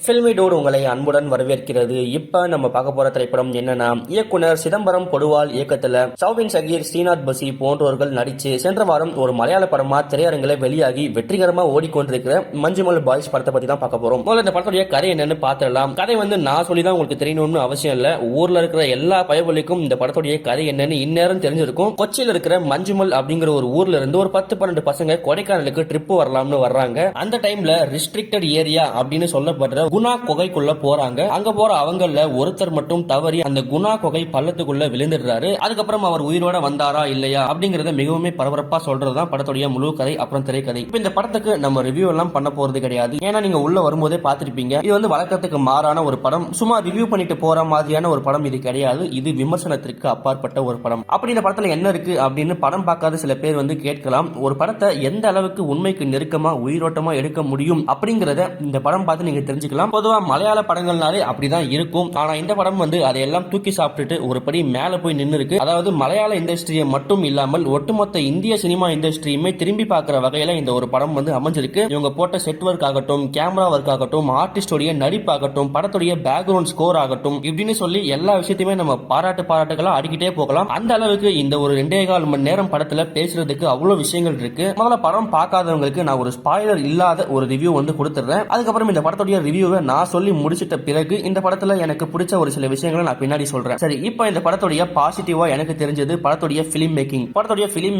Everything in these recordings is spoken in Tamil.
ஃபில்மி டூட் உங்களை அன்புடன் வரவேற்கிறது. இப்ப நம்ம பார்க்க போற திரைப்படம் என்னன்னா, இயக்குனர் சிதம்பரம் பொடுவால் இயக்கத்துல சௌபின் ஷகீர், ஸ்ரீநாத் பசி போன்றவர்கள் நடிச்சு சென்ற வாரம் ஒரு மலையாள படமா திரையரங்கில வெளியாகி வெற்றிகரமா ஓடிக்கொண்டிருக்கிற மஞ்சுமல் பாய்ஸ் படத்தை பத்தி தான் பார்க்க போறோம். முதல்ல இந்த படத்துடைய கதை என்னன்னு பார்த்துடலாம். கதை நான் சொல்லிதான் உங்களுக்கு தெரியணும்னு அவசியம் இல்ல. ஊர்ல இருக்கிற எல்லா பயவலிக்கும் இந்த படத்துடைய கதை என்னன்னு இந்நேரம் தெரிஞ்சிருக்கும். கொச்சியில இருக்கிற மஞ்சுமல் அப்படிங்கிற ஒரு ஊர்ல இருந்து ஒரு 10-12 பசங்க கொடைக்கானலுக்கு ட்ரிப் வரலாம்னு வர்றாங்க. அந்த டைம்ல ரிஸ்ட்ரிக்டட் ஏரியா அப்படின்னு சொல்லப்படுற குணா குகைக்குள்ள போறாங்க. அங்க போற அவங்கள ஒருத்தர் மட்டும் தவறி அந்த குணா குகை பள்ளத்துக்குள்ள விழுந்துடுறாரு. அதுக்கப்புறம் அவர் உயிரோட வந்தாரா இல்லையா அப்படிங்கறத மிகவும் பரபரப்பா சொல்றதுதான் படத்துடைய முழு கதை அப்புறம் திரைக்கதை. இப்ப இந்த படத்துக்கு நம்ம ரிவ்யூ எல்லாம் பண்ண போறது கிடையாது. ஏன்னா நீங்க உள்ள வரும்போதே பாத்திருப்பீங்க, இது வழக்கத்துக்கு மாறான ஒரு படம். சும்மா ரிவ்யூ பண்ணிட்டு போற மாதிரியான ஒரு படம் இது கிடையாது. இது விமர்சனத்திற்கு அப்பாற்பட்ட ஒரு படம். அப்படி இந்த படத்துல என்ன இருக்கு அப்படின்னு படம் பார்க்காத சில பேர் கேட்கலாம். ஒரு படத்தை எந்த அளவுக்கு உண்மைக்கு நெருக்கமா உயிரோட்டமா எடுக்க முடியும் அப்படிங்கறத இந்த படம் பார்த்து நீங்க தெரிஞ்சுக்கலாம். பொதுவா மலையாள படங்கள்னாலே அப்படிதான் இருக்கும். ஆனா இந்த படம் அதையெல்லாம் தூக்கி சாப்பிட்டுட்டு ஒரு படி மேல போய் நின்று இருக்கு. அதாவது மலையாள இண்டஸ்ட்ரியை மட்டும் இல்லாமல் ஒட்டுமொத்த இந்திய சினிமா இண்டஸ்ட்ரியுமே திரும்பி பார்க்கிற வகையில இந்த ஒரு படம் அமைஞ்சிருக்கு. இவங்க போட்ட செட் ஒர்க் ஆகட்டும், கேமரா ஒர்க் ஆகட்டும், ஆர்டிஸ்டோடைய நடிப்பாகட்டும், படத்துடைய பேக்ரவுண்ட் ஸ்கோர் ஆகட்டும், இப்படின்னு சொல்லி எல்லா விஷயத்தையுமே நம்ம பாராட்டுகளா அடிக்கிட்டே போகலாம். அந்த அளவுக்கு இந்த ஒரு 2.25 மணி நேரம் படத்துல பேசுறதுக்கு அவ்வளவு விஷயங்கள் இருக்கு. முதல்ல படம் பார்க்காதவங்களுக்கு நான் ஒரு ஸ்பாயிலர் இல்லாத ஒரு ரிவ்யூ கொடுத்துறேன். அதுக்கப்புறம் இந்த படத்துடைய ரிவ்யூவை நான் சொல்லி முடிச்சிட்ட பிறகு இந்த படத்துல எனக்கு பிடிச்ச ஒரு சில விஷயங்களை நான் பின்னாடி சொல்றேன். சரி, இப்போ இந்த படத்துடைய பாசிட்டிவா எனக்கு தெரிஞ்சது படத்துடைய பிலிம்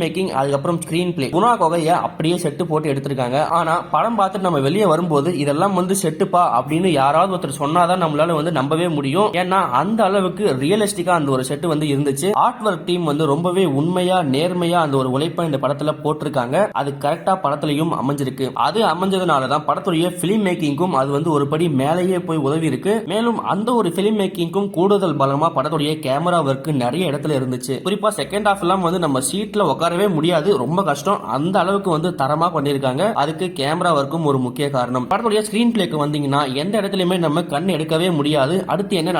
மேக்கிங், அதுக்கப்புறம் ஸ்கிரீன் பிளே. குணா கொகைய அப்படியே செட்டு போட்டு எடுத்திருக்காங்க. ஆனா படம் பார்த்துட்டு நம்ம வெளியே வரும்போது இதெல்லாம் செட்டுப்பா அப்படின்னு யாராவது ஒருத்தர் சொன்னாதான் நம்மளால நம்பவே முடியும். ஏன்னா அந்த அளவுக்கு ரியலிஸ்டிக்கா அந்த ஒரு செட்டு இருந்துச்சு. ஆர்ட் ஒர்க் டீம் ரொம்பவே உண்மையா நேர்மையா அந்த ஒரு உழைப்பை இந்த படத்துல போட்டிருக்காங்க. அது கரெக்டா படத்துலயும் அமைஞ்சிருக்கு. அது அமைஞ்சதுனாலதான் படத்துடைய பிலிம் மேக்கிங்கும் அது ஒரு படி மேலேயே போய் உதவி இருக்கு. மேலும் அந்த ஒரு பிலிம் மேக்கிங்கும் கூடுதல் பலமா படத்துடைய கேமரா ஒர்க் நிறைய இடத்துல இருந்துச்சு. குறிப்பா செகண்ட் ஹாஃப் எல்லாம் நம்ம சீட்ல உட்காரவே முடியாது, ரொம்ப கஷ்டம். அந்த அளவுக்கு தரமா பண்ணிருக்காங்க. அதுக்கு கேமரா ஒர்க்கும் ஒரு முக்கிய காரணம். படத்துடைய ஸ்கிரீன் பிளேக்கு வந்தீங்கன்னா எந்த இடத்துலயுமே நம்ம கண் எடுக்கவே முடியாது. அடுத்து என்ன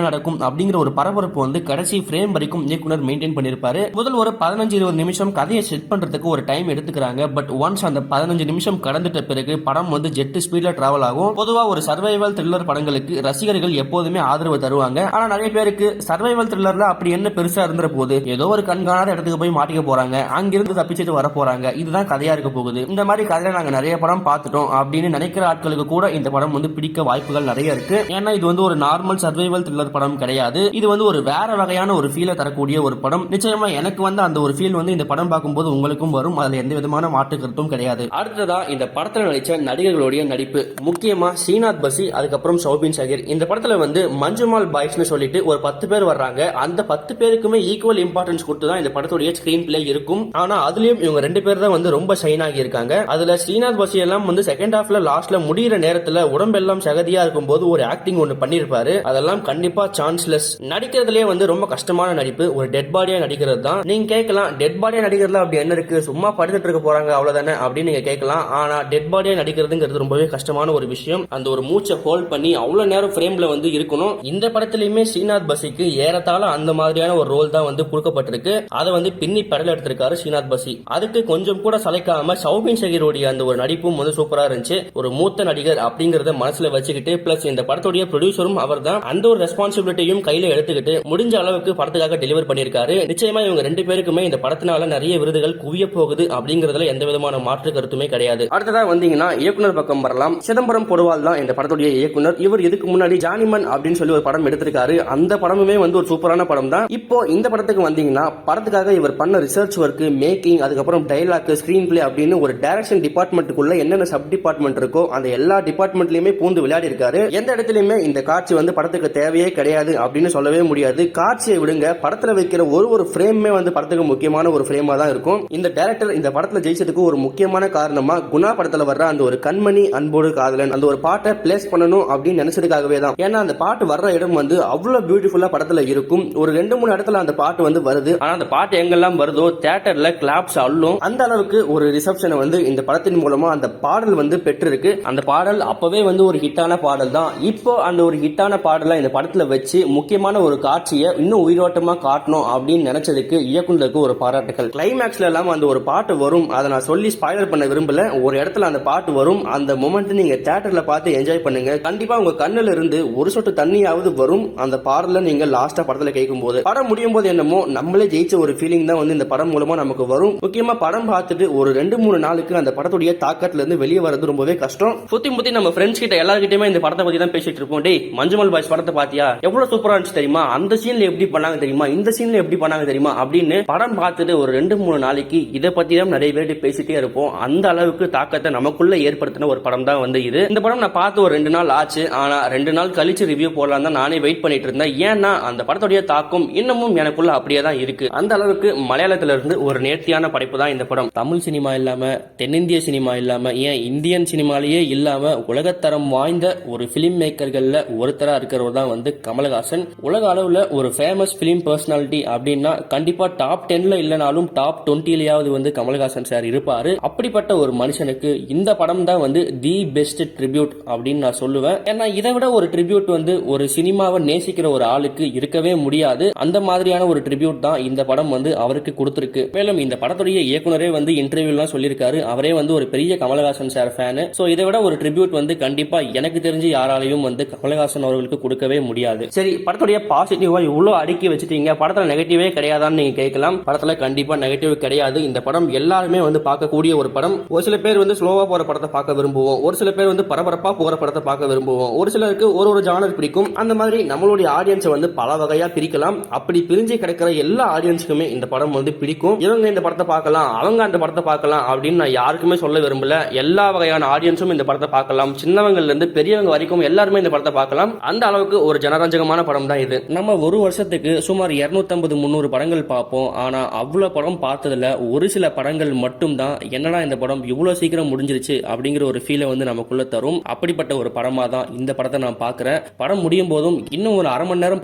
நடக்கும் அப்படிங்கிற ஒரு பரபரப்பு கடைசி ஃப்ரேம் வரைக்கும் இயக்குனர் மெயின்டைன் பண்ணிருப்பாரு. முதல் ஒரு 15-20 நிமிஷம் கதையை செட் பண்றதுக்கு ஒரு டைம் எடுத்துக்கிறாங்க. பட் ஒன்ஸ் அந்த 15 நிமிஷம் கடந்துட்ட பிறகு படம் ஜெட் ஸ்பீட்ல டிராவல் ஆகும். பொதுவா ஒரு சர்வைவல் த்ரில்லர் படங்களுக்கு ரசிகர்கள் எப்போதுமே ஆதரவு தருவாங்க. ஆனா நிறைய பேருக்கு சர்வைவல் த்ரில்லர்ல அப்படி என்ன பெருசா இருந்துற போது, ஏதோ ஒரு கண்காணாத இடத்துக்கு போய் மாட்டிக்க போறாங்க, அங்கிருந்து தப்பிச்சுட்டு வர போறாங்க, இதுதான் கதையா இருக்க போகுது. இந்த மாதிரி கதையில நாங்க நிறைய படம் பார்த்துட்டோம் அப்படின்னு நினைக்கிற ஆட்களுக்கு கூட இந்த படம் பிடிக்க வாய்ப்புகள் நிறைய இருக்கு. ஏன்னா இது ஒரு நார்மல் சர்வைவல் த்ரில்லர் படம் கிடையாது. இது ஒரு வேற வகையான ஒரு ஃபீலை தரக்கூடிய ஒரு படம். நிச்சயமா எனக்கு அந்த ஒரு ஃபீல் இந்த படம் பார்க்கும்போது உங்களுக்கும் வரும். அதுல எந்த விதமான மாற்று கருத்தும் கிடையாது. அடுத்ததா இந்த படத்துல நடிச்ச நடிகர்களுடைய நடிப்பு, முக்கியமா ஸ்ரீநாத் பசி, அதுக்கப்புறம் சௌபின் ஷகீர். இந்த படத்துல மஞ்சுமால் பாய்ஸ்னு சொல்லிட்டு ஒரு 10 பேர் வர்றாங்க. அந்த 10 பேருக்குமே ஈக்குவல் இம்பார்ட்டன்ஸ் கொடுத்து தான் இந்த படத்துடைய ஸ்கிரீன் பிளே இருக்கும். ஆனா அதுலயும் இவங்க 2 பேர் தான் ரொம்ப ஷைன் ஆகி இருக்காங்க. அதுல ஸ்ரீநாத் பசி எல்லாம் செகண்ட் ஹாஃப்ல லாஸ்ட்ல முடிகிற நேரத்துல உடம்பெல்லாம் சகதியா இருக்கும் போது ஒரு ஆக்டிங் பண்ணிருப்பாரு. அதெல்லாம் கண்டிப்பா சான்ஸ்லெஸ். நடிக்கிறதுலயே ரொம்ப கஷ்டமான நடிப்பு. ஒரு டெட் பாடியா நடிக்கிறது தான். நீங்க கேட்கலாம், டெட் பாடியா நடிக்கிறதுல அப்படி என்ன இருக்கு, சும்மா படுத்துட்டு இருக்க போறாங்க அவ்வளவுதானே அப்படின்னு நீங்க கேட்கலாம். ஆனா டெட் பாடியா நடிக்கிறதுங்கிறது ரொம்பவே கஷ்டமான ஒரு விஷயம். அந்த ஒரு மூச்சை ஹோல்ட் பண்ணி அவ்வளவு நேரம் ஃப்ரேம்ல இருக்கணும். இந்த படத்திலயுமே ஸ்ரீநாத் பசிக்கு ஏறத்தாழ அந்த மாதிரியான ஒரு ரோல் தான் கொடுக்கப்பட்டிருக்கு. அதை பின்னி படல எடுத்திருக்காரு ஸ்ரீநாத் பசி. அதுக்கு கொஞ்சம் கூட சளைக்காம சௌபின் ஷகீரோடைய அந்த ஒரு நடிப்பும் சூப்பரா இருந்துச்சு. ஒரு மூத்த நடிகர் அப்படிங்கறத மனசுல வச்சுக்கிட்டு பிளஸ் இந்த படத்துடைய ப்ரொடியூசரும் அவர் தான், அந்த ஒரு ரெஸ்பான்சிபிலிட்டியும் கையில எடுத்துக்கிட்டு முடிஞ்ச அளவுக்கு படத்துக்காக டெலிவர் பண்ணிருக்காரு. நிச்சயமா இவங்க 2 பேருக்குமே இந்த படத்தினால நிறைய விருதுகள் குவிய போகுது அப்படிங்கறதுல எந்த விதமான மாற்று கருத்துமே கிடையாது. அடுத்ததா வந்தீங்கன்னா இயக்குனர் பக்கம் வரலாம். சிதம்பரம் பொடுவால் தான் இந்த படத்துடைய இயக்குனர். இவர் இதுக்கு முன்னாடி ஜானிமன் அப்படின்னு சொல்லி ஒரு படம் எடுத்திருக்காரு. அந்த படமுமே ஒரு சூப்பரான படம் தான். இப்போ இந்த படத்துக்கு வந்தீங்கன்னா படத்துக்காக இவர் பண்ண ரிசர்ச் ஒர்க், மேக்கிங், அதுக்கப்புறம் டைலாக், ஸ்கிரீன் பிளே அப்படின்னு ஒரு டைரக்ஷன் டிபார்ட்மெண்ட்டுக்குள்ள என்னென்ன சப் டிபார்ட்மெண்ட் இருக்கோ அந்த எல்லா டிபார்ட்மெண்ட்லயுமே பூந்து விளையாடி இருக்காரு. எந்த இடத்துலயுமே இந்த காட்சி படத்துக்கு தேவையே கிடையாது அப்படின்னு சொல்லவே முடியாது. காட்சியை விடுங்க, படத்துல வைக்கிற ஒரு ஃப்ரேமே படத்துக்கு முக்கியமான ஒரு ஃப்ரேமா தான் இருக்கும். இந்த டைரக்டர் இந்த படத்துல ஜெயிச்சதுக்கு ஒரு முக்கியமான காரணமா குணா படத்துல வர்ற அந்த ஒரு கண்மணி அன்போடு காதலன் அந்த ஒரு பாட்டை பிளேஸ் பண்ணணும் அப்படின்னு நினைச்சதுக்காகவே தான். ஏன்னா அந்த பாட்டு வர்ற இடம் அவ்வளவு பியூட்டிஃபுல்லா படத்துல இருக்கும். ஒரு 2-3 இடத்துல அந்த பாட்டு வருது. ஆனா அந்த பாட்டு எங்கெல்லாம் வருதோ தியேட்டர்ல கிளாப்ஸ் அள்ளும். அந்த அளவுக்கு ஒரு ரிசப்ஷனை இந்த படத்தின் மூலமா அந்த பாடல் பெற்றிருக்கு. அந்த பாடல் அப்பவே ஒரு ஹிட்டான பாடல் தான். இப்போ அந்த ஒரு ஹிட்டான பாடலை இந்த படத்துல வச்சு முக்கியமான ஒரு காட்சியை இன்னும் உயிரோட்டமா காட்டணும் அப்படின்னு நினைச்சதுக்கு இயக்குனருக்கு ஒரு பாராட்டுகள். கிளைமேக்ஸ்ல எல்லாம் அந்த ஒரு பாட்டு வரும். அதை நான் சொல்லி ஸ்பாயிலர் பண்ண விரும்பல. ஒரு இடத்துல அந்த பாட்டு வரும். அந்த மொமெண்ட் நீங்க தியேட்டர்ல பார்த்து பார்த்து என்ஜாய் பண்ணுங்க. கண்டிப்பா உங்க கண்ணுல இருந்து ஒரு சொட்டு தண்ணியாவது வரும் அந்த பாடல நீங்க லாஸ்டா படத்துல கேட்கும் போது. படம் முடியும் போது என்னமோ நம்மளே ஜெயிச்ச ஒரு ஃபீலிங் தான் வந்து இந்த படம் மூலமா நமக்கு வரும். முக்கியமா படம் பார்த்துட்டு ஒரு 2-3 நாளுக்கு அந்த படத்துடைய தாக்கத்துல இருந்து வெளியே வரது ரொம்பவே கஷ்டம். சுத்தி நம்ம ஃப்ரெண்ட்ஸ் கிட்ட எல்லார்கிட்டயுமே இந்த படத்தை பத்தி தான் பேசிட்டு இருப்போம். டேய் மஞ்சுமல் பாய்ஸ் படத்தை பாத்தியா, எவ்வளவு சூப்பரா இருந்துச்சு தெரியுமா, அந்த சீன்ல எப்படி பண்ணாங்க தெரியுமா, இந்த சீன்ல எப்படி பண்ணாங்க தெரியுமா அப்படின்னு படம் பார்த்துட்டு ஒரு 2-3 நாளைக்கு இதை பத்தி தான் நிறைய பேர் பேசிட்டே இருப்போம். அந்த அளவுக்கு தாக்கத்தை நமக்குள்ள ஏற்படுத்தின ஒரு படம் தான் வந்து இது. இந்த படம் நான் பார்த்து ஒரு 2 நாள் ஆச்சு. ஆனா 2 நாள் கழிச்சு ரிவ்யூ போடலாம் தான் நானே வெயிட் பண்ணிட்டு இருந்தேன். ஏன்னா அந்த படத்துடைய தாக்கம் இன்னமும் எனக்குள்ள அப்படியே தான் இருக்கு. அந்த அளவுக்கு மலையாளத்துல இருந்து ஒரு நேர்த்தியான படைப்பு தான் இந்த படம். தமிழ் சினிமா இல்லாம, தென்னிந்திய சினிமா இல்லாம, ஏன் இந்தியன் சினிமாலேயே இல்லாம உலகத்தரம் வாய்ந்த ஒரு பிலிம் மேக்கர்கள்ல ஒருத்தரா இருக்கிறவர் தான் வந்து கமலஹாசன். உலக அளவுல ஒரு ஃபேமஸ் பிலிம் பர்சனாலிட்டி அப்படின்னா கண்டிப்பா டாப் 10ல இல்லனாலும் டாப் 20லயாவது வந்து கமலஹாசன் சார் இருப்பாரு. அப்படிப்பட்ட ஒரு மனுஷனுக்கு இந்த படம் தான் வந்து தி பெஸ்ட் ட்ரிபியூட் அப்படின்னு நான் சொல்லுவேன். ஏன்னா இதை விட ஒரு ட்ரிபியூட் வந்து ஒரு சினிமாவை நேசிக்கிற ஒரு ஆளுக்கு இருக்கவே முடியாது. அந்த மாதிரியான ஒரு ட்ரிபியூட் தான் இந்த படம் வந்து அவருக்கு கொடுத்திருக்கு. மேலும் இந்த படத்துடைய இயக்குனரே வந்து இன்டர்வியூலாம் சொல்லியிருக்காரு, அவரே வந்து ஒரு பெரிய கமலஹாசன் சார் ஃபேன். சோ இதை விட ஒரு ட்ரிபியூட் வந்து கண்டிப்பா எனக்கு தெரிஞ்சு யாராலையும் வந்து கமலஹாசன் அவர்களுக்கு கொடுக்கவே முடியாது. சரி, படத்துடைய பாசிட்டிவா இவ்வளவு அடுக்கி வச்சுட்டீங்க, படத்துல நெகட்டிவே கிடையாதான்னு நீங்க கேட்கலாம். படத்துல கண்டிப்பா நெகட்டிவ் கிடையாது. இந்த படம் எல்லாருமே வந்து பார்க்கக்கூடிய ஒரு படம். ஒரு சில பேர் வந்து ஸ்லோவா போற படத்தை பார்க்க விரும்புவோம், ஒரு சில பேர் வந்து பரபரப்பா போற படத்தை பார்க்க விரும்புவோம், ஒரு சிலருக்கு ஒரு ஜானர் பிடிக்கும். அந்த மாதிரி நம்மளுடைய ஆடியன்ஸை வந்து பல வகையா பிரிக்கலாம். அப்படி பிரிஞ்சு கிடைக்கிற எல்லா ஆடியன்ஸுக்குமே இந்த படம் வந்து பிடிக்கும். இவங்க இந்த படத்தை பார்க்கலாம், அவங்க அந்த படத்தை பார்க்கலாம் அப்படின்னு நான் யாருக்குமே சொல்ல விரும்பல. எல்லா வகையான ஆடியன்ஸும் இந்த படத்தை பார்க்கலாம். சின்னவங்கல இருந்து பெரியவங்க வரைக்கும் எல்லாருமே இந்த படத்தை பார்க்கலாம். அந்த அளவுக்கு ஒரு ஜனரஞ்சகமான படம் தான் இது. நம்ம ஒரு வருஷத்துக்கு சுமார் 250-300 படங்கள் பார்ப்போம். ஆனா அவ்வளவு படம் பார்த்ததுல ஒரு சில படங்கள் மட்டும் தான் என்னடா இந்த படம் இவ்வளவு சீக்கிரம் முடிஞ்சிருச்சு அப்படிங்கிற ஒரு ஃபீலை வந்து நமக்குள்ள தரும். அப்படிப்பட்ட ஒரு படமா தான் இந்த படத்தை நான் பார்க்கிறேன். படம் முடியும் போதும் இன்னும் ஒரு அரை மணி நேரம்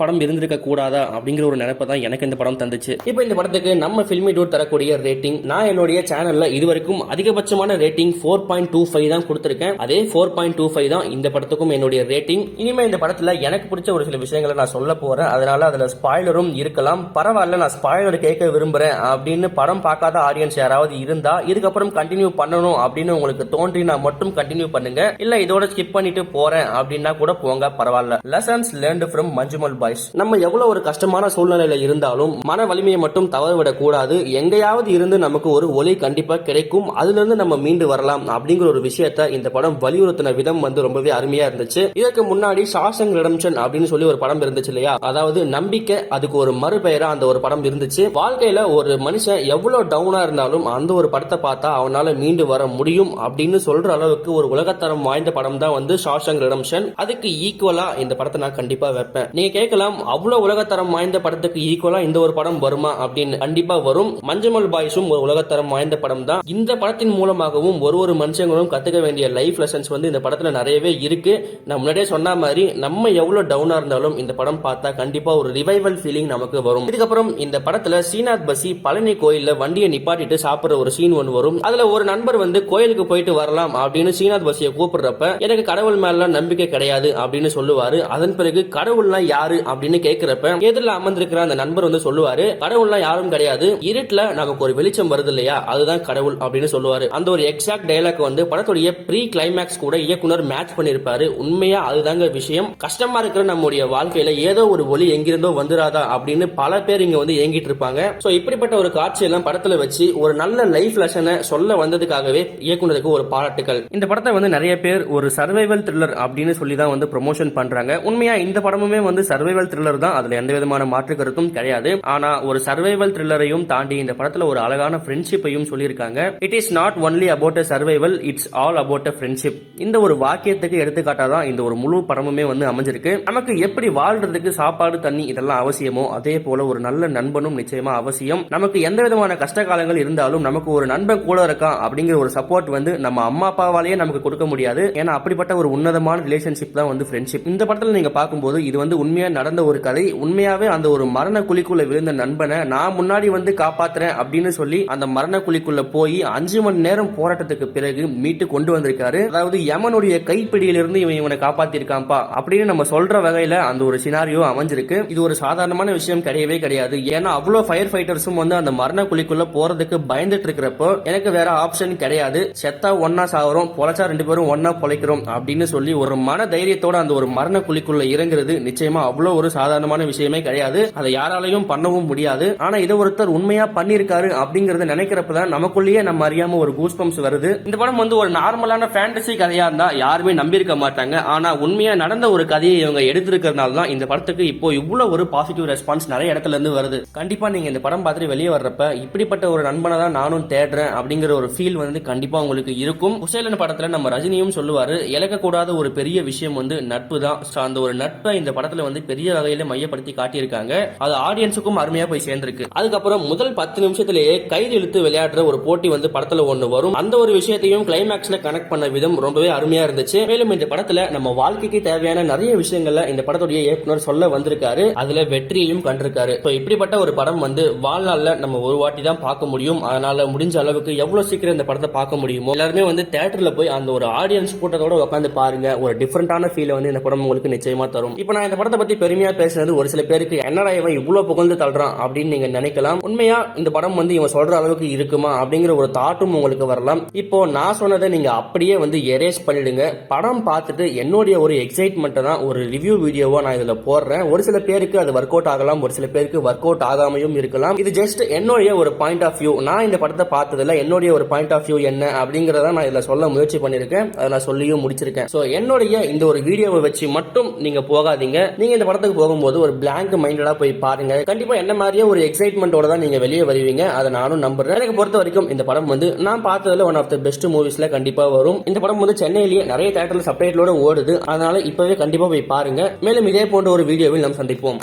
படம் இருந்திருக்க கூடாதா அப்படிங்கிற ஒரு நினைப்பை தான் எனக்கு இந்த படம் தந்துச்சு. இப்போ இந்த படத்துக்கு நம்ம ஃபில்மி டூர் தரக்கூடிய ரேட்டிங், நான் என்னுடைய சேனல்ல இதுவரைக்கும் அதிகபட்சமான ரேட்டிங் 4.25 தான் கொடுத்திருக்கேன். அதே 4.25 தான் இந்த படத்துக்கும் என்னுடைய ரேட்டிங். இனிமே இந்த படத்துல எனக்கு பிடிச்ச ஒரு சில விஷயங்களை நான் சொல்ல போறேன். அதனால அதுல ஸ்பாயிலரும் இருக்கலாம். பரவாயில்ல, நான் ஸ்பாயிலர் கேட்க விரும்புறேன் அப்படின்னு படம் பார்க்காத ஆடியன்ஸ் யாராவது இருந்தா இதுக்கப்புறம் கண்டினியூ பண்ணணும் அப்படின்னு உங்களுக்கு தோன்றினா மட்டும் கண்டினியூ பண்ணுங்க. இல்ல இதோட ஸ்கிப் பண்ணிட்டு போறேன் அப்படின்னா கூட போங்க, பரவாயில்ல. Lessons learned from Manjummel boys. நம்ம எவ்வளவு ஒரு கஷ்டமான சூழ்நிலையில இருந்தாலும் மன வலிமையை மட்டும் தவறவிடக் கூடாது. எங்கேயாவது இருந்து நமக்கு ஒரு ஒலி கண்டிப்பா கிடைக்கும், அதுல இருந்து நம்ம மீண்டு வரலாம் அப்படிங்கிற ஒரு விஷயத்தை இந்த படம் வலியுறுத்தின விதம் வந்து ரொம்பவே அருமையா இருந்துச்சு. இதற்கு முன்னாடி ஷாஷங்க் ரிடெம்ப்ஷன் அப்படின்னு சொல்லி ஒரு படம் இருந்துச்சு இல்லையா, அதாவது நம்பிக்கை, அதுக்கு ஒரு மறுபெயரா அந்த ஒரு படம் இருந்துச்சு. வாழ்க்கையில ஒரு மனுஷன் எவ்வளவு டவுனா இருந்தாலும் அந்த ஒரு படத்தை பார்த்தா அவனால மீண்டு வர முடியும் அப்படின்னு சொல்ற அளவுக்கு ஒரு உலகத்தரம் வாய்ந்த படம் தான் வந்து ஷாஷங்க் ரிடெம்ப்ஷன். அதுக்கு ஈக்குவலா இந்த படத்தை நான் கண்டிப்பா வைப்பேன். நீங்க கேட்கலாம், அவ்வளவு உலகத்தரம் வாய்ந்த படத்துக்கு ஈக்குவலா இந்த ஒரு படம் வருமா அப்படின்னு. கண்டிப்பா வரும். மஞ்சுமல் பாய்ஸும் ஒரு உலகத்தரம் வாய்ந்த படம் தான். இந்த படத்தின் மூலமாகவும் ஒரு மனுஷங்களும் கத்துக்க வேண்டிய லைஃப் லெசன்ஸ் வந்து இந்த படத்துல நிறையவே இருக்கு. நான் முன்னாடியே சொன்ன மாதிரி நம்ம எவ்வளவு டவுனா இருந்தாலும் இந்த படம் பார்த்தா கண்டிப்பா ஒரு ரிவைவல் ஃபீலிங் நமக்கு வரும். இதுக்கப்புறம் இந்த படத்துல ஸ்ரீநாத் பசி பழனி கோயில்ல வண்டியை நிப்பாட்டிட்டு சாப்பிடுற ஒரு சீன் ஒன்று வரும். அதுல ஒரு நண்பர் வந்து கோயிலுக்கு போயிட்டு வரலாம் அப்படின்னு ஸ்ரீநாத் பசியை கூப்பிடுறப்ப எனக்கு கடவுள் மேல நம்பிக்கை கிடையாது அப்படின்னு சொல்லுவாரு. அதன் பிறகு கடவுள்லாம் யாரு அப்படின்னு கேட்கிறப்ப எதிரில் அமர்ந்திருக்கிற அந்த நண்பர் வந்து சொல்லுவாரு, கடவுள்லாம் யாரும் கிடையாது, இருட்டுல நமக்கு ஒரு வெளிச்சம் வருது இல்லையா, அதுதான் கடவுள் அப்படின்னு சொல்லுவாரு. அந்த ஒரு எக்ஸாக்ட் டயலாக் வந்து படத்துடைய ப்ரீ கிளைமேக்ஸ் கூட இயக்குனர் மேட்ச் பண்ணிருப்பாரு. உண்மையா அதுதாங்க விஷயம். கஷ்டமா இருக்கிற நம்முடைய வாழ்க்கையில ஏதோ ஒரு ஒளி எங்கிருந்தோ வந்துராதா அப்படின்னு பல பேர் இங்க வந்து ஏங்கிட்டு இருப்பாங்க. சோ இப்படிப்பட்ட ஒரு காட்சி எல்லாம் படத்துல வச்சு ஒரு நல்ல லைஃப் லெசனை சொல்ல வந்ததுக்காகவே இயக்குனருக்கு ஒரு பாராட்டுகள். இந்த படத்தை வந்து நிறைய பேர் ஒரு சர்வைவல் த்ரில்லர் அப்படின்னு சொல்லி தான் வந்து ப்ரமோஷன் பண்றாங்க. உண்மையா இந்த படமுமே வந்து சர்வைவல் த்ரில்லர் தான், அதுல எந்த விதமான மாற்று கருத்தும் கிடையாது. ஆனா ஒரு சர்வைவல் த்ரில்லரையும் தாண்டி இந்த படத்துல ஒரு அழகான ஃப்ரெண்ட்ஷிப்பையும் சொல்லியிருக்காங்க. It is not only about a survival, it's all about a friendship. இந்த ஒரு வாக்கியத்துக்கு எடுத்துக்காட்டாதான் இந்த ஒரு முழு படமுமே வந்து அமைஞ்சிருக்கு. நமக்கு எப்படி வாழ்றதுக்கு சாப்பாடு தண்ணி இதெல்லாம் அவசியமோ அதே போல ஒரு நல்ல நண்பனும் நிச்சயமா அவசியம். நமக்கு எந்த விதமான கஷ்ட காலங்கள் இருந்தாலும் நமக்கு ஒரு நண்பன் கூட இருக்கான் அப்படிங்கிற ஒரு சப்போர்ட் வந்து நம்ம அம்மா அப்பாவாலேயே நமக்கு கொடுக்க முடியாது. ஏன்னா அப்படிப்பட்ட ஒரு உன்னதமான ரிலேஷன்ஷிப் தான் வந்து ஃப்ரெண்ட்ஷிப். இந்த படத்துல நீங்க பார்க்கும்போது இது வந்து உண்மையா நடந்த ஒரு கதை. உண்மையாவே அந்த ஒரு மரண குழிக்குள்ள விழுந்த நண்பனை நான் முன்னாடி வந்து காப்பாத்துறேன் அப்படின்னு சொல்லி அந்த மரண குழிக்குள்ள போய் 5 மணி நேரம் போராட்டத்துக்கு பிறகு மீட்டு கொண்டு வந்திருக்காரு. அதாவது யமனுடைய கைப்பிடியிலிருந்து இவனை காப்பாத்திருக்கான்பா அப்படின்னு நம்ம சொல்ற வகையில அந்த ஒரு சினாரியோ அமைஞ்சிருக்கு. இது ஒரு சாதாரணமான விஷயம் கிடையவே கிடையாது. ஏன்னா அவ்வளவு ஃபயர் ஃபைட்டர்ஸும் வந்து அந்த மரண குழிக்குள்ள போறதுக்கு பயந்துட்டு இருக்கிறப்போ எனக்கு வேற ஆப்ஷன் கிடையாது. செத்தா ஒன்னா சாகுறோம், பொழைச்சா 2 பேரும் ஒன்னா பொழைக்கிறோம் கிடைச்சிரும் அப்படின்னு சொல்லி ஒரு மன தைரியத்தோட அந்த ஒரு மரண குழிக்குள்ள இறங்குறது நிச்சயமா அவ்வளவு ஒரு சாதாரணமான விஷயமே கிடையாது. அதை யாராலையும் பண்ணவும் முடியாது. ஆனா இதை ஒருத்தர் உண்மையா பண்ணிருக்காரு அப்படிங்கறத நினைக்கிறப்பதான் நமக்குள்ளேயே நம்ம அறியாம ஒரு கூஸ் பம்ப்ஸ் வருது. இந்த படம் ஒரு நார்மலான ஃபேண்டசி கதையா இருந்தா யாருமே நம்பியிருக்க மாட்டாங்க. ஆனா உண்மையா நடந்த ஒரு கதையை இவங்க எடுத்திருக்கிறதுனால தான் இந்த படத்துக்கு இப்போ இவ்வளவு ஒரு பாசிட்டிவ் ரெஸ்பான்ஸ் நிறைய இடத்துல இருந்து வருது. கண்டிப்பா நீங்க இந்த படம் பார்த்துட்டு வெளியே வர்றப்ப இப்படிப்பட்ட ஒரு நண்பனை தான் நானும் தேடுறேன் அப்படிங்கிற ஒரு ஃபீல் கண்டிப்பா உங்களுக்கு இருக்கும். குசேலன் படத்துல நம்ம ரஜினியும் சொல்லுவாரு, இழக்கக்கூடாத ஒரு பெரிய விஷயம் நட்பு தான். அந்த ஒரு நட்பை இந்த படத்துல பெரிய வகையில மையப்படுத்தி காட்டியிருக்காங்க. அது ஆடியன்ஸுக்கும் அருமையா போய் சேர்ந்திருக்கு. அதுக்கப்புறம் முதல் 10 நிமிஷத்திலேயே கைது இழுத்து விளையாடுற ஒரு போட்டி படத்துல ஒண்ணு வரும். அந்த ஒரு விஷயத்தையும் கிளைமேக்ஸ்ல கனெக்ட் பண்ண விதம் ரொம்பவே அருமையா இருந்துச்சு. மேலும் இந்த படத்துல நம்ம வாழ்க்கைக்கு தேவையான நிறைய விஷயங்கள்ல இந்த படத்துடைய இயக்குனர் சொல்ல வந்திருக்காரு. அதுல வெற்றியையும் கண்டிருக்காரு. இப்படிப்பட்ட ஒரு படம் வாழ்நாள்ல நம்ம ஒரு வாட்டி தான் பார்க்க முடியும். அதனால முடிஞ்ச அளவுக்கு எவ்வளவு சீக்கிரம் இந்த படத்தை பார்க்க முடியுமோ எல்லாருமே தியேட்டர்ல போய் அந்த ஒரு ஆடியன்ஸ் கூட்டத்தோட உட்காந்து பாருங்க. ஒரு டிஃபரெண்டான ஃபீல் இந்த படம் உங்களுக்கு நிச்சயமா தரும். இப்போ நான் இந்த படத்தை பத்தி பெருமையா பேசுறது ஒரு சில பேருக்கு என்னடா இவன் இவ்வளவு புகழ்ந்து தள்ளுறான் அப்படின்னு நீங்க நினைக்கலாம். உண்மையா இந்த படம் இவன் சொல்ற அளவுக்கு இருக்குமா அப்படிங்கிற ஒரு தாட்டும் உங்களுக்கு வரலாம். இப்போ நான் சொன்னதை நீங்க அப்படியே எரேஸ் பண்ணிடுங்க. படம் பார்த்துட்டு என்னுடைய ஒரு எக்ஸைட்மெண்ட் தான் ஒரு ரிவ்யூ வீடியோவா நான் இதுல போடுறேன். ஒரு சில பேருக்கு அது ஒர்க் அவுட் ஆகலாம், ஒரு சில பேருக்கு ஒர்க் அவுட் ஆகாமையும் இருக்கலாம். இது ஜஸ்ட் என்னுடைய ஒரு பாயிண்ட் ஆஃப் வியூ. நான் இந்த படத்தை பார்த்ததுல என்னுடைய ஒரு பாயிண்ட் ஆஃப் வியூ என்ன அப்படிங்கறத நான் இதுல சொல்ல முயற்சி பண்ணிருக்கேன். அதை நான் சொல்லியும் முடிச்சிருக்கேன். சோ என்னுடைய இந்த ஒரு வீடியோவை வச்சு மட்டும் நீங்க போகாதீங்க. நீங்க இந்த படத்துக்கு போகும்போது ஒரு பிளாங்க் மைண்டடா போய் பாருங்க. கண்டிப்பா என்ன மாதிரியே ஒரு எக்ஸைட்மெண்டோட தான் நீங்க வெளியே வருவீங்க. அதை நானும் நம்புறேன். எனக்கு பொறுத்த வரைக்கும் இந்த படம் நான் பார்த்ததுல ஒன் ஆஃப் த பெஸ்ட் மூவிஸ்ல கண்டிப்பா வரும். இந்த படம் சென்னையிலேயே நிறைய தியேட்டர்ல சப்டைட்டிலோட ஓடுது. அதனால இப்பவே கண்டிப்பா போய் பாருங்க. மேலும் இதே போன்ற ஒரு வீடியோவில் நாம் சந்திப்போம்.